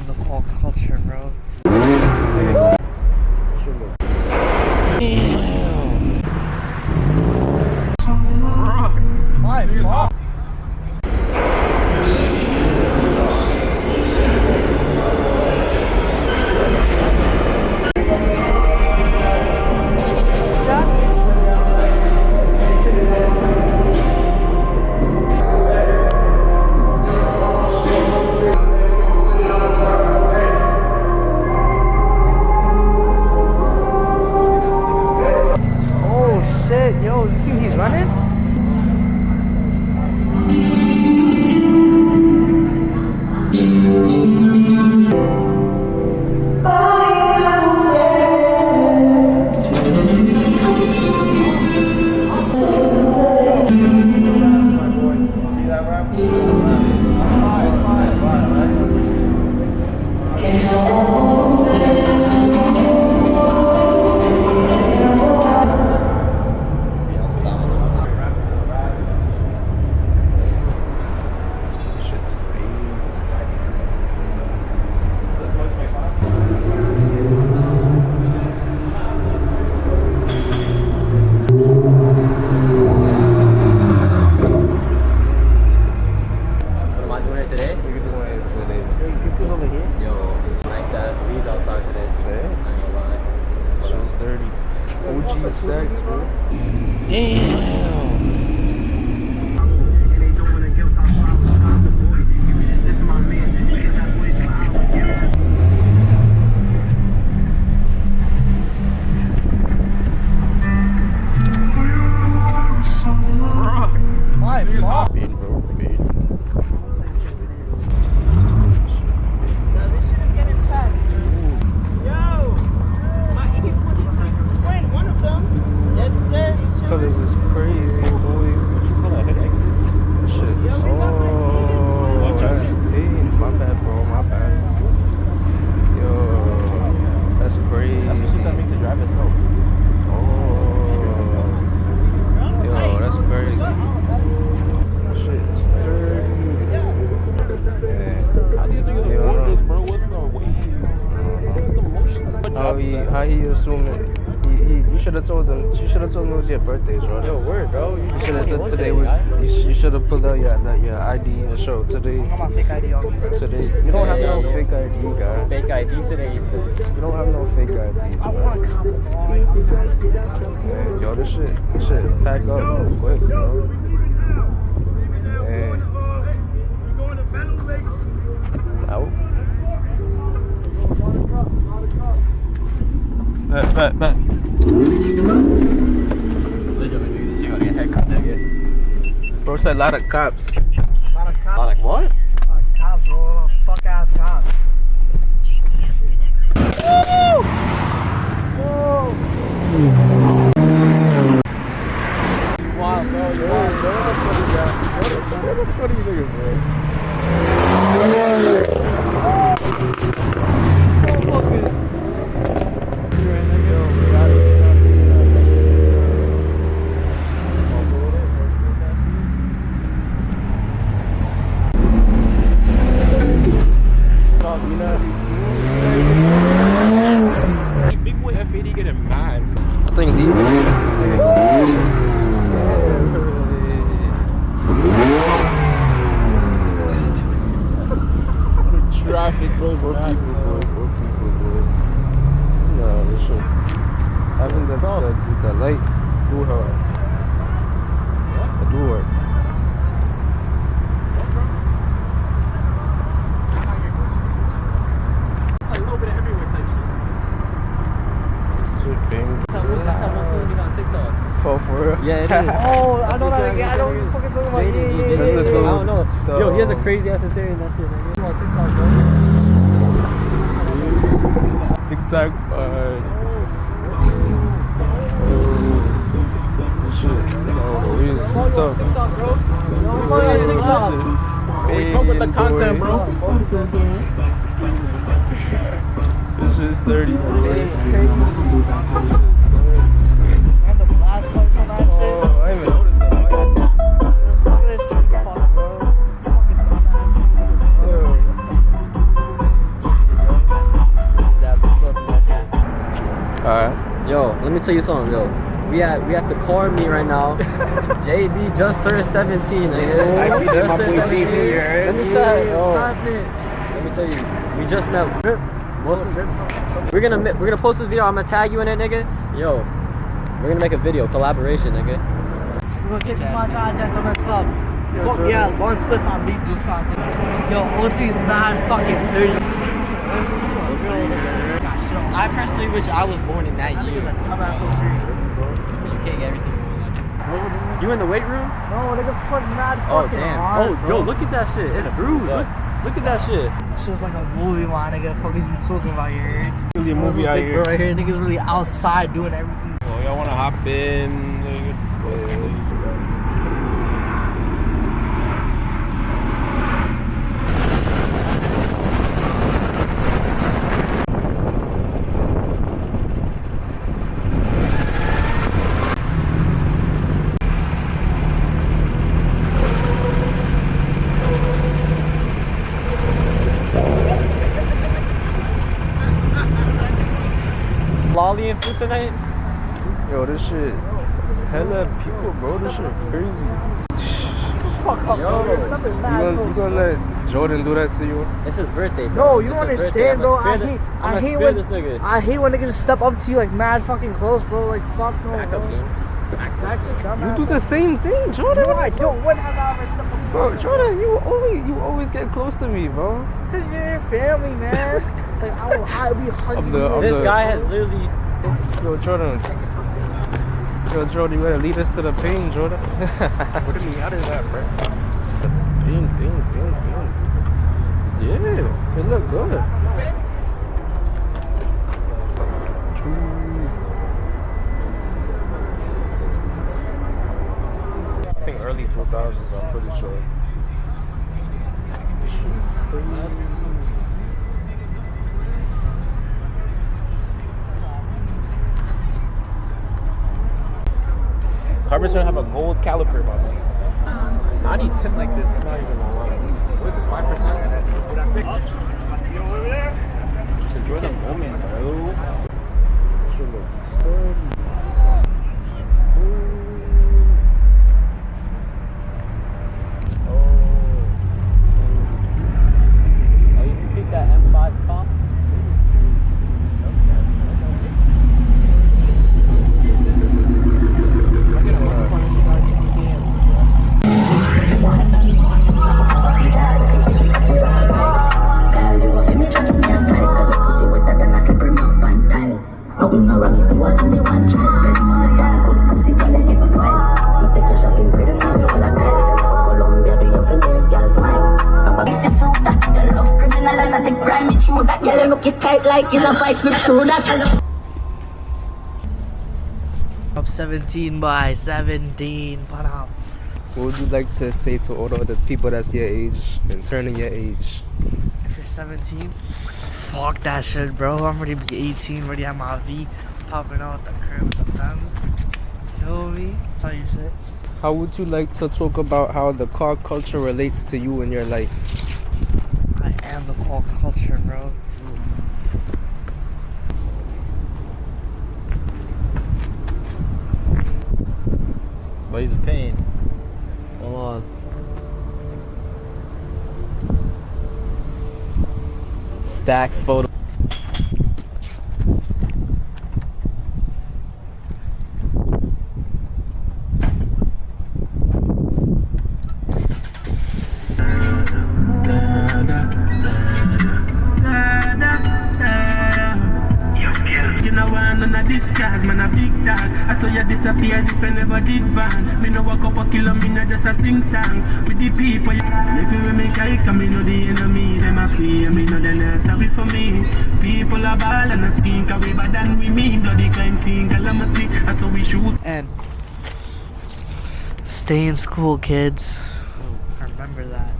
understand the whole culture, bro. My fuck. Yo, you see he's running? See that rap? How he assuming? You should have told them. You should have told them it was your birthday, bro. Yo, word, bro. You should have said today was. You should have pulled out your ID and show today. I got my fake ID on me, bro. Today, you don't have no fake ID, guy. Fake ID today. You don't have no fake ID. I want to come on. Man, yo, this shit pack up real quick, bro. Man. Out. Bet. Bro said a lot of cops. A lot of cops. Like what? A lot of cops, bro. A lot of fuck ass cops. Woo! Whoa! You wild, bro. You wild, bro. What a funny nigga, bro. Big boy F80 getting mad. I think leaving. Traffic, bro. Poor people, boy. No, this shit. Having the light do hard. It do work. It's a little bit of everywhere type shit. That's how one food on TikTok. For real? Yeah, it is. Oh, I know that again. I don't fucking talk about JD, it. I don't know. Yo, he has a crazy ass theory in that shit, nigga. On TikTok, bro. TikTok, shit. It's tough. TikTok, bro. TikTok. We fuck with the content, bro. This shit's 30. Oh, I ain't even noticed that. tell you something, yo. We at the car meet right now. JB just turned 17, nigga. Just turned 17. Let me tell you. Let me tell you. We just met. We're gonna post this video. I'm gonna tag you in it, nigga. Yo, we're gonna make a video collaboration, nigga. We'll get to my gentleman's club. Fuck yeah, one split on beat do something. Yo, O3 is mad fucking serious. I personally wish I was born in that year. You can't get everything. You in the weight room? No, nigga, punch mad Oh fucking damn. hard, Oh, bro. yo, look at that shit. It's bruised. Look at that shit. Shit's like a movie, my nigga. Fuck is you talking about here? Really a movie out here. Right here, niggas really outside doing everything. Oh, y'all wanna hop in? Lolly and food tonight? Yo, this shit, hella people, bro. This shit crazy. Fuck up, Yo. bro. There's something mad You close. gonna let Jordan do that to you? It's his birthday, bro. No, you It's don't his birthday. understand, bro. I'm gonna spare this nigga. I hate when niggas just step up to you like mad fucking close, bro. Like fuck no, Back bro. up, King. Back to dumbass. You do the same thing, Jordan. No, I don't. When have I ever stepped up? Bro, Jordan, you always get close to me, bro. Cause you're your family, man. Like I'll be hugging you. This guy has literally. Yo, Jordan, you gotta lead us to the pain, Jordan. What do you mean? How does that, bro? Pain. Yeah, it look good. I think early 2000s, I'm pretty sure. Carbon's gonna have a gold caliper, my man. I need tint like this. I'm not even gonna lie. What is this, 5%? Just enjoy the moment, bro. Should look sturdy. Oh, you can pick that M5 comp? I'm 17 by 17. What would you like to say to all the other people that's your age and turning your age? If you're 17, fuck that shit, bro. I'm ready to be 18, ready to have my V popping out the crib with the thumbs. Feel me? That's how you say. How would you like to talk about how the car culture relates to you in your life? I am the car culture, bro. But he's a pain. Hold on. Stacks photo. Disguise, man, a big dog. I saw you disappear as if I never did ban. Me no walk up a kilo, me not just a sing song. With the people, and if you make I come, me know the enemy, them a play, me know the not sorry for me. People are ball and a speak away, but then we mean bloody crime scene calamity. I saw we shoot. And stay in school, kids. Remember that.